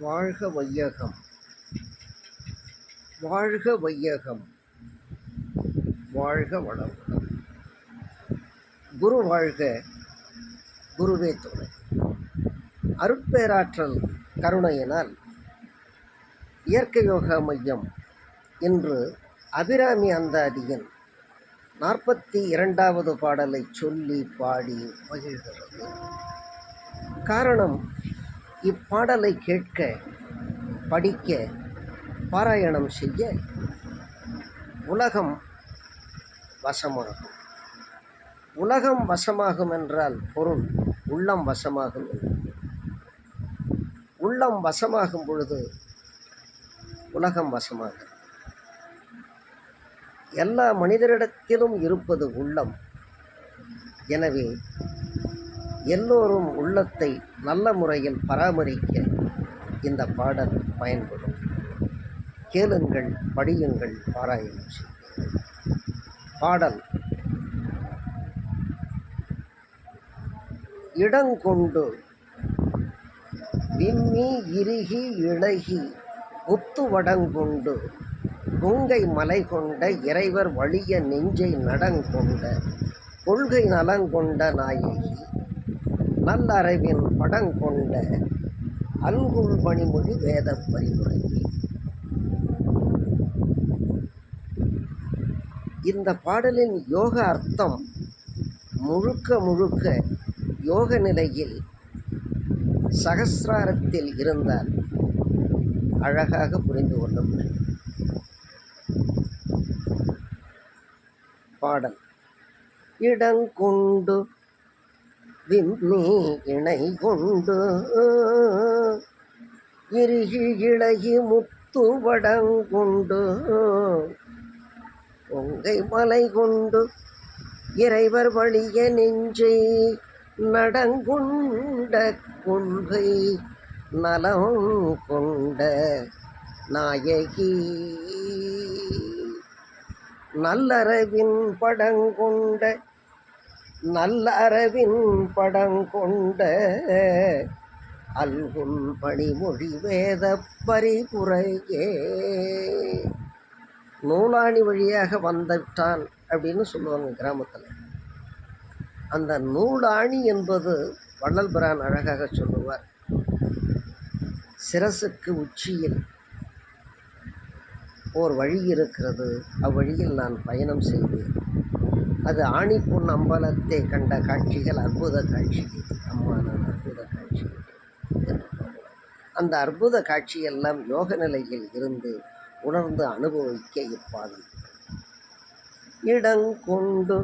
வாழ்க வையகம், வாழ்க வையகம், வாழ்க வளமுடன். குரு வாழ்க, குருவே துணை. அருட்பேராற்றல் கருணையினால் இயற்கை யோகா மையம் இன்று அபிராமி அந்தாதியின் 42வது பாடலை சொல்லி பாடி மகிழ்கிறது. காரணம், இப்பாடலை கேட்க, படிக்க, பாராயணம் செய்ய உலகம் வசமாகும். உலகம் வசமாகும் என்றால் பொருள் உள்ளம் வசமாகும். உள்ளம் வசமாகும் பொழுது உலகம் வசமாகும். எல்லா மனிதரிடத்திலும் இருப்பது உள்ளம். எனவே எல்லோரும் உள்ளத்தை நல்ல முறையில் பராமரிக்க இந்த பாடல் பயன்படும். கேளுங்கள், படியுங்கள், பாராயணம் செய்யுங்கள். பாடல். இடங்கொண்டு விம்மி இறுகி இழகி முத்து வடங்கொண்டு குங்கை மலை கொண்ட இறைவர் வலிய நெஞ்சை நடங்கொண்ட கொள்கை நலங்கொண்ட நாயகி நல்லறவின் படங்கொண்ட அல்குல் பணிமொழி வேத பரிந்துரையே. இந்த பாடலின் யோக அர்த்தம் முழுக்க யோக நிலையில் சகசிராரத்தில் இருந்தால் அழகாக புரிந்து கொள்ள முடியும். பாடல். இடங்கொண்டு விம்மி இணை கொண்டு இறுகி இழகி முத்து வடங்கொண்டு பொங்கை மலை கொண்டு இறைவர் வலிய நெஞ்சை நடங்கொண்ட கொள்கை நலம் கொண்ட நாயகி நல்லறவின் படங்கொண்ட அல்குல் பணிமொழி வேத பரிபுரையே. நூலாணி வழியாக வந்துட்டான் அப்படின்னு சொல்லுவாங்க கிராமத்தில். அந்த நூலாணி என்பது வள்ளல் பிரான் அழகாக சொல்லுவார். சிரசுக்கு உச்சியில் ஓர் வழி இருக்கிறது, அவ்வழியில் நான் பயணம் செய்தேன். அது ஆணிப்பொன் அம்பலத்தை கண்ட காட்சிகள் அற்புத காட்சிகள். அம்மா, நான் அற்புத காட்சிகள் என்று அந்த அற்புத காட்சியெல்லாம் யோக நிலையில் இருந்து உணர்ந்து அனுபவிக்க இப்பாடல். இடங்கொண்டு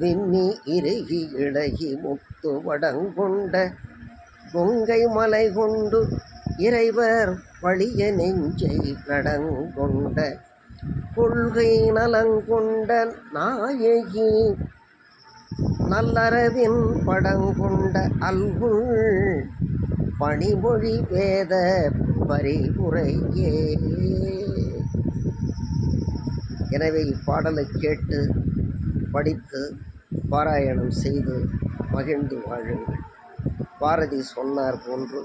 விம்மி இறுகி இழகி முத்து வடங்கொண்ட கொங்கை மலை கொண்டு இறைவர் வலிய நெஞ்சை நடங்கொண்ட கொள்கை நலங்கொண்ட நாயகி நல்லறவின் படங்கொண்ட அல்குல் பணிமொழி வேத பரிபுரையே. எனவே இப்பாடலை கேட்டு படித்து பாராயணம் செய்து மகிழ்ந்து வாழுங்கள். பாரதி சொன்னார் போன்று,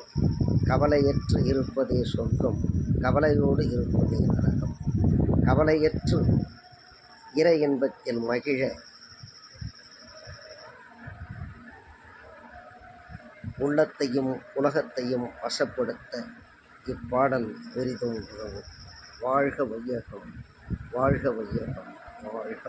கவலையற்று இருப்பதே சொர்க்கம், கவலையோடு இருப்பதே நரகம். கவலையற்று இறை இன்பத்தில் மகிழ உள்ளத்தையும் உலகத்தையும் வசப்படுத்த இப்பாடல் பெரிதும் உதவும். வாழ்க வையகம், வாழ்க வையகம், வாழ்க.